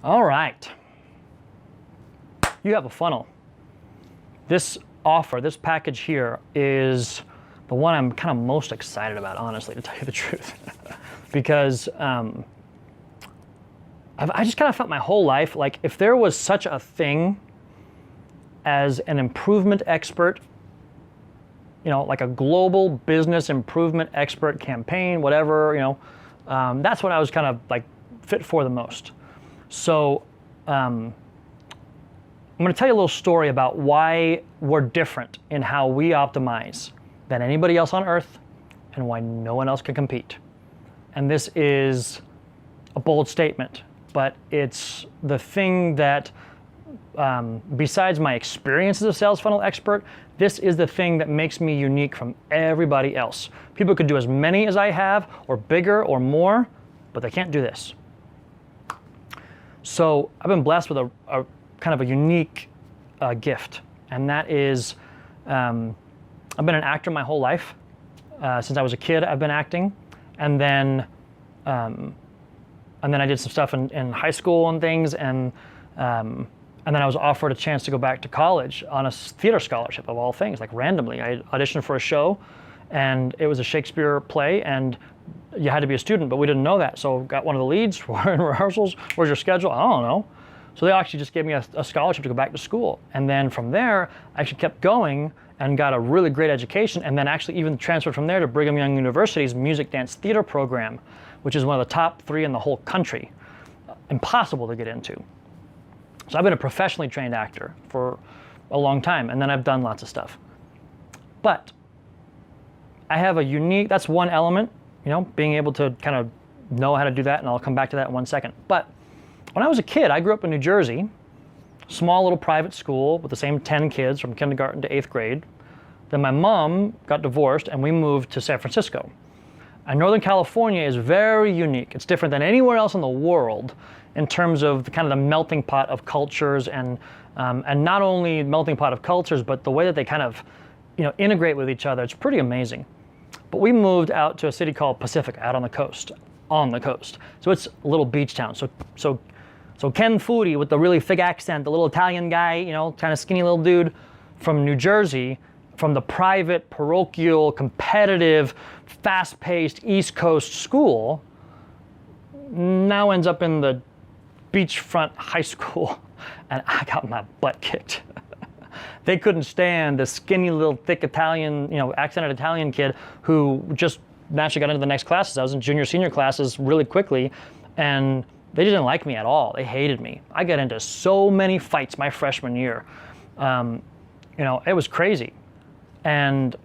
All right. You have a funnel. This offer, this package here is the one I'm kind of most excited about, honestly, to tell you the truth. Because I just kind of felt my whole life like if there was such a thing as an improvement expert, you know, like a global business improvement expert campaign, whatever, you know, that's what I was kind of like fit for the most. So I'm going to tell you a little story about why we're different in how we optimize than anybody else on earth and why no one else can compete. And this is a bold statement, but it's the thing that, besides my experience as a sales funnel expert, this is the thing that makes me unique from everybody else. People could do as many as I have, or bigger, or more, but they can't do this. So I've been blessed with a kind of a unique gift, and that is I've been an actor my whole life. Since I was a kid, I've been acting, and then I did some stuff in high school and things, and then I was offered a chance to go back to college on a theater scholarship of all things, like randomly. I auditioned for a show, and it was a Shakespeare play, and you had to be a student, but we didn't know that. So got one of the leads, we're in rehearsals, where's your schedule? I don't know. So they actually just gave me a scholarship to go back to school. And then from there, I actually kept going and got a really great education, and then actually even transferred from there to Brigham Young University's music dance theater program, which is one of the top 3 in the whole country. Impossible to get into. So I've been a professionally trained actor for a long time, and then I've done lots of stuff. But I have a unique, that's one element, you know, being able to kind of know how to do that, and I'll come back to that in 1 second. But when I was a kid, I grew up in New Jersey, small little private school with the same 10 kids from kindergarten to 8th grade. Then my mom got divorced, and we moved to San Francisco. And Northern California is very unique. It's different than anywhere else in the world in terms of the kind of the melting pot of cultures, and not only melting pot of cultures, but the way that they kind of, you know, integrate with each other. It's pretty amazing. But we moved out to a city called Pacific, out on the coast. So it's a little beach town. So Ken Foody with the really thick accent, the little Italian guy, you know, kind of skinny little dude from New Jersey, from the private, parochial, competitive, fast-paced East Coast school, now ends up in the beachfront high school, and I got my butt kicked. They couldn't stand the skinny little thick Italian, you know, accented Italian kid who just naturally got into the next classes. I was in junior, senior classes really quickly, and they didn't like me at all. They hated me. I got into so many fights my freshman year. You know, it was crazy. And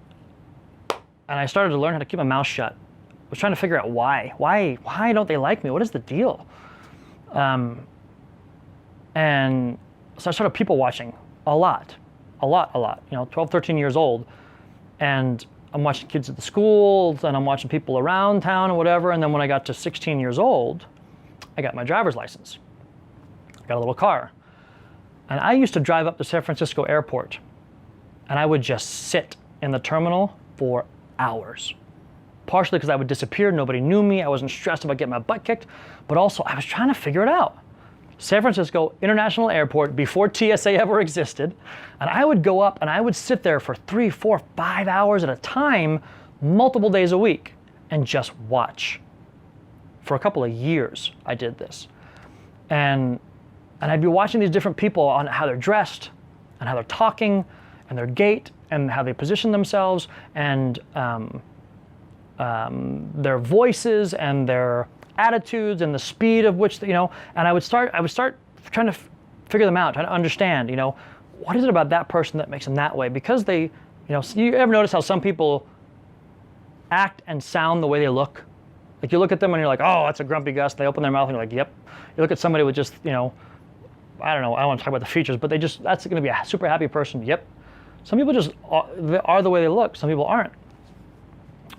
I started to learn how to keep my mouth shut. I was trying to figure out why. Why don't they like me? What is the deal? And so I started people watching a lot. You know, 12, 13 years old. And I'm watching kids at the schools, and I'm watching people around town and whatever. And then when I got to 16 years old, I got my driver's license. I got a little car. And I used to drive up to San Francisco airport, and I would just sit in the terminal for hours. Partially because I would disappear, nobody knew me, I wasn't stressed about getting my butt kicked, but also I was trying to figure it out. San Francisco International Airport, before TSA ever existed, and I would go up and I would sit there for 3, 4, 5 hours at a time, multiple days a week, and just watch. For a couple of years, I did this. And I'd be watching these different people on how they're dressed, and how they're talking, and their gait, and how they position themselves, and their voices, and their attitudes, and the speed of which, you know, and I would start trying to figure them out, trying to understand, you know, what is it about that person that makes them that way? Because they, you know, you ever notice how some people act and sound the way they look? Like you look at them and you're like, oh, that's a grumpy Gus. They open their mouth and you're like, yep. You look at somebody with just, you know, I don't want to talk about the features, but that's going to be a super happy person. Yep. Some people just are the way they look. Some people aren't.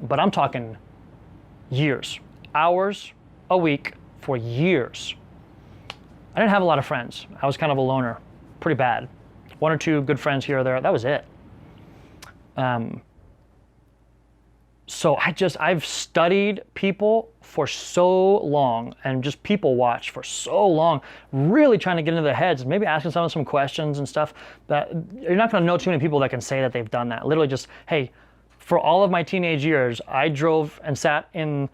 But I'm talking years, hours a week for years. I didn't have a lot of friends. I was kind of a loner, pretty bad. 1 or 2 good friends here or there. That was it. So I've studied people for so long and just people watch for so long, really trying to get into their heads, maybe asking some questions and stuff that you're not going to know too many people that can say that they've done that. Literally just, hey, for all of my teenage years, I drove and sat in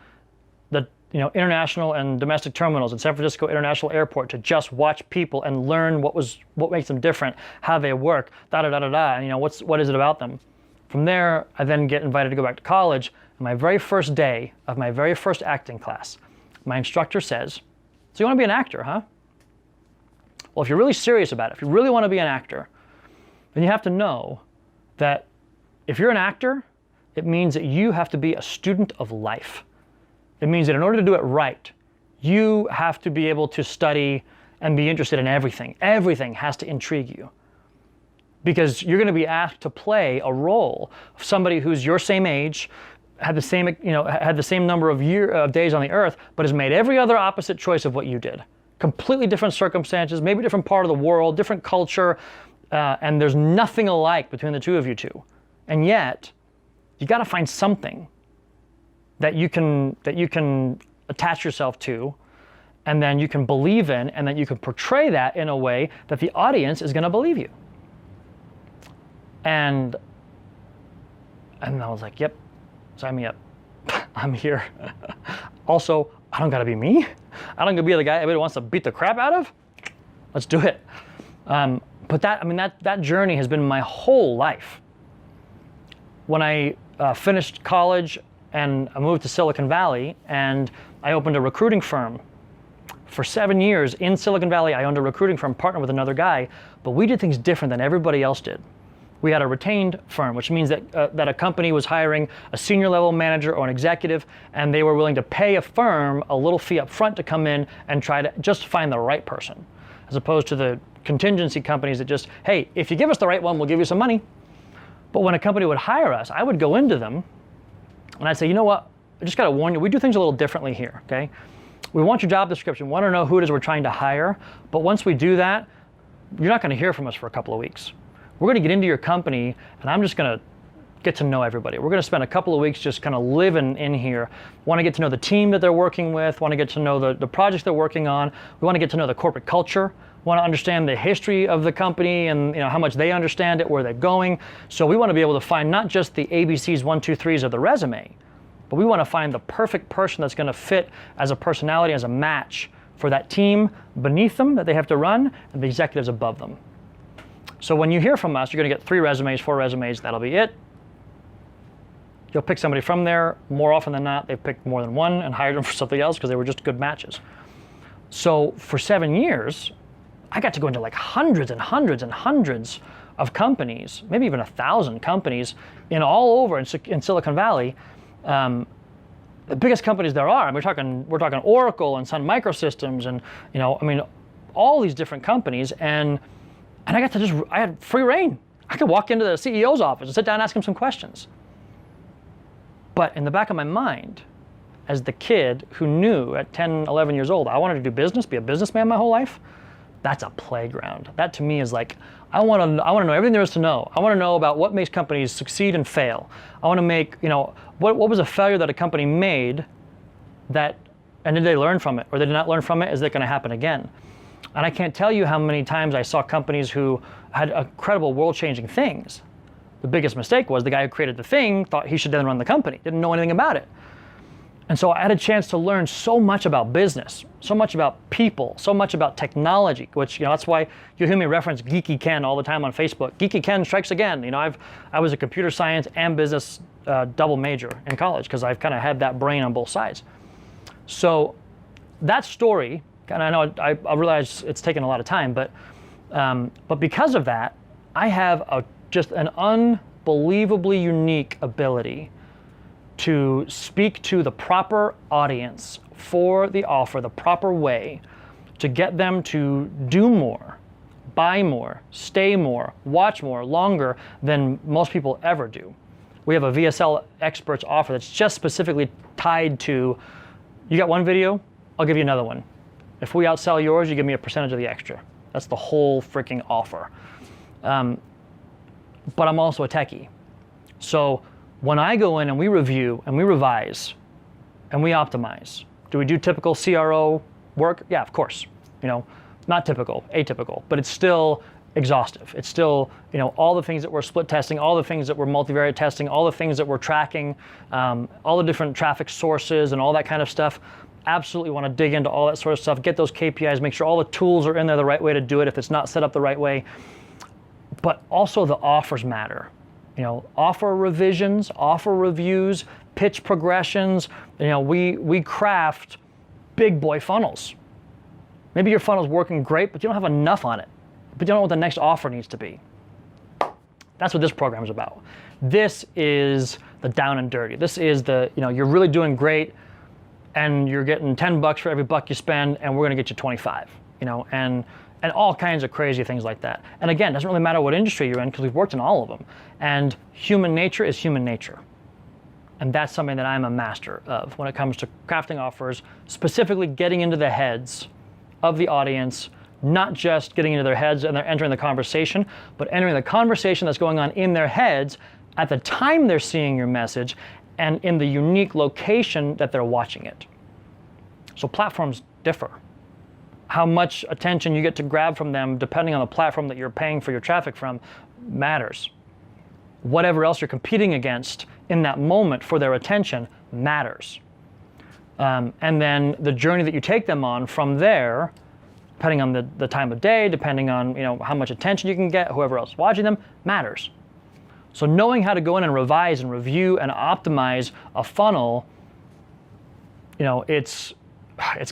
the international and domestic terminals in San Francisco International Airport to just watch people and learn what makes them different, how they work, and what is it about them. From there, I then get invited to go back to college. On my very first day of my very first acting class, my instructor says, "So you want to be an actor, huh? Well, if you're really serious about it, if you really want to be an actor, then you have to know that if you're an actor, it means that you have to be a student of life. It means that in order to do it right, you have to be able to study and be interested in everything. Everything has to intrigue you. Because you're going to be asked to play a role of somebody who's your same age, had the same number of days on the earth, but has made every other opposite choice of what you did. Completely different circumstances, maybe different part of the world, different culture, and there's nothing alike between the two of you two. And yet, you got to find something that you can attach yourself to, and then you can believe in, and then you can portray that in a way that the audience is going to believe you." And I was like, yep, sign me up. I'm here. Also, I don't got to be me. I don't got to be the guy everybody wants to beat the crap out of. Let's do it. But that journey has been my whole life. When I finished college and I moved to Silicon Valley and I opened a recruiting firm. For 7 years in Silicon Valley, I owned a recruiting firm, partnered with another guy, but we did things different than everybody else did. We had a retained firm, which means that a company was hiring a senior level manager or an executive, and they were willing to pay a firm a little fee up front to come in and try to just find the right person, as opposed to the contingency companies that just, hey, if you give us the right one, we'll give you some money. But when a company would hire us, I would go into them and I'd say, you know what, I just got to warn you, we do things a little differently here, okay? We want your job description, we want to know who it is we're trying to hire, but once we do that, you're not going to hear from us for a couple of weeks. We're going to get into your company, and I'm just going to get to know everybody. We're going to spend a couple of weeks just kind of living in here. Want to get to know the team that they're working with, want to get to know the projects they're working on. We want to get to know the corporate culture. We want to understand the history of the company and how much they understand it, where they're going. So we want to be able to find not just the ABCs, 1, 2, 3s of the resume, but we want to find the perfect person that's going to fit as a personality, as a match for that team beneath them that they have to run and the executives above them. So when you hear from us, you're going to get 3 resumes, 4 resumes, that'll be it. You'll pick somebody from there. More often than not, they've picked more than one and hired them for something else because they were just good matches. So for 7 years, I got to go into like hundreds and hundreds and hundreds of companies, maybe even 1,000 companies in all over in Silicon Valley. The biggest companies there are. We're talking Oracle and Sun Microsystems and all these different companies, and I had free reign. I could walk into the CEO's office and sit down and ask him some questions. But in the back of my mind, as the kid who knew at 10, 11 years old, I wanted to do business, be a businessman my whole life, that's a playground. That to me is like, I want to know everything there is to know. I want to know about what makes companies succeed and fail. I want to make, what was a failure that a company made and did they learn from it? Or they did not learn from it? Is it going to happen again? And I can't tell you how many times I saw companies who had incredible world-changing things. The biggest mistake was the guy who created the thing thought he should then run the company, didn't know anything about it. And so I had a chance to learn so much about business, so much about people, so much about technology, which, that's why you hear me reference Geeky Ken all the time on Facebook. Geeky Ken strikes again. I was a computer science and business double major in college because I've kind of had that brain on both sides. So that story, and I know I realize it's taken a lot of time, but because of that, I have just an unbelievably unique ability to speak to the proper audience for the offer, the proper way to get them to do more, buy more, stay more, watch more, longer than most people ever do. We have a VSL Experts offer that's just specifically tied to, you got one video, I'll give you another one. If we outsell yours, you give me a percentage of the extra. That's the whole freaking offer. But I'm also a techie. So When I go in and we review and we revise and we optimize, do we do typical CRO work? Yeah, of course. Not typical, atypical, but it's still exhaustive. It's still, all the things that we're split testing, all the things that we're multivariate testing, all the things that we're tracking, all the different traffic sources and all that kind of stuff. Absolutely want to dig into all that sort of stuff, get those KPIs, make sure all the tools are in there the right way to do it if it's not set up the right way. But also the offers matter. Offer revisions, offer reviews, pitch progressions. We craft big boy funnels. Maybe your funnel's working great, but you don't have enough on it. But you don't know what the next offer needs to be. That's what this program is about. This is the down and dirty. This is the, you're really doing great and you're getting $10 for every buck you spend and we're gonna get you 25, and all kinds of crazy things like that. And again, it doesn't really matter what industry you're in because we've worked in all of them. And human nature is human nature. And that's something that I'm a master of when it comes to crafting offers, specifically getting into the heads of the audience, not just getting into their heads and they're entering the conversation, but entering the conversation that's going on in their heads at the time they're seeing your message and in the unique location that they're watching it. So platforms differ. How much attention you get to grab from them, depending on the platform that you're paying for your traffic from, matters. Whatever else you're competing against in that moment for their attention matters. And then the journey that you take them on from there, depending on the time of day, depending on how much attention you can get, whoever else is watching them, matters. So knowing how to go in and revise and review and optimize a funnel, it's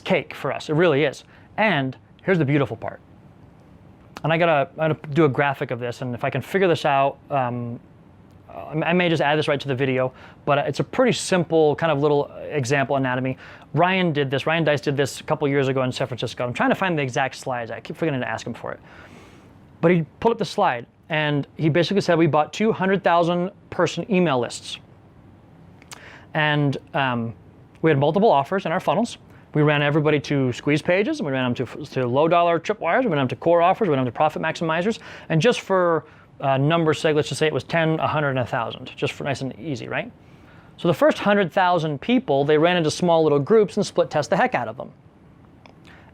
cake for us. It really is. And here's the beautiful part. And I'm gonna do a graphic of this, and if I can figure this out, I may just add this right to the video, but it's a pretty simple kind of little example anatomy. Ryan Deiss did this a couple years ago in San Francisco. I'm trying to find the exact slides. I keep forgetting to ask him for it. But he pulled up the slide, and he basically said we bought 200,000 person email lists. And we had multiple offers in our funnels. We ran everybody to squeeze pages, and we ran them to low dollar tripwires, we ran them to core offers, we ran them to profit maximizers, and just for numbers sake, let's just say it was 10, 100, and 1,000, just for nice and easy, right? So the first 100,000 people, they ran into small little groups and split test the heck out of them.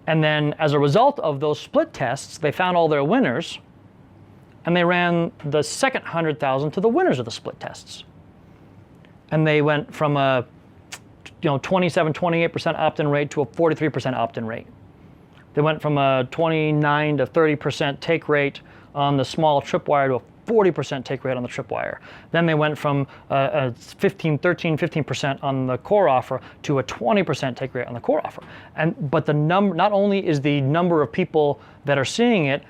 And then as a result of those split tests, they found all their winners, and they ran the second 100,000 to the winners of the split tests. And they went from a 27, 28% opt-in rate to a 43% opt-in rate. They went from a 29 to 30% take rate on the small tripwire to a 40% take rate on the tripwire. Then they went from a 15% on the core offer to a 20% take rate on the core offer. But the number, not only is the number of people that are seeing it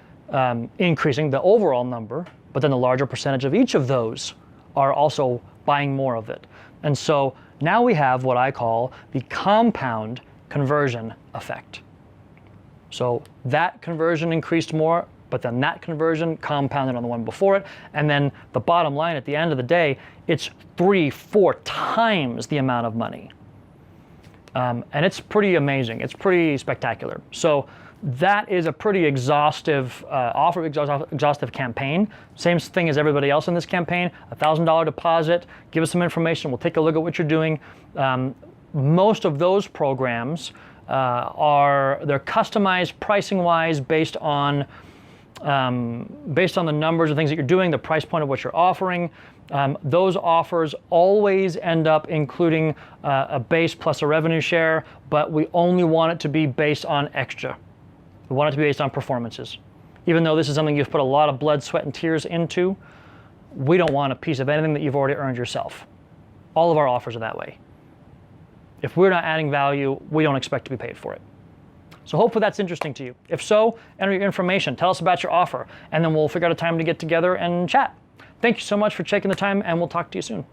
increasing, the overall number, but then the larger percentage of each of those are also buying more of it. And so now we have what I call the compound conversion effect. So that conversion increased more, but then that conversion compounded on the one before it. And then the bottom line at the end of the day, it's 3-4 times the amount of money. And it's pretty amazing. It's pretty spectacular. So that is a pretty exhaustive offer, exhaustive campaign. Same thing as everybody else in this campaign, $1,000 deposit, give us some information, we'll take a look at what you're doing. Most of those programs they're customized pricing-wise based on the numbers of things that you're doing, the price point of what you're offering. Those offers always end up including a base plus a revenue share, but we only want it to be based on extra. We want it to be based on performances. Even though this is something you've put a lot of blood, sweat, and tears into, we don't want a piece of anything that you've already earned yourself. All of our offers are that way. If we're not adding value, we don't expect to be paid for it. So hopefully that's interesting to you. If so, enter your information, tell us about your offer, and then we'll figure out a time to get together and chat. Thank you so much for taking the time, and we'll talk to you soon.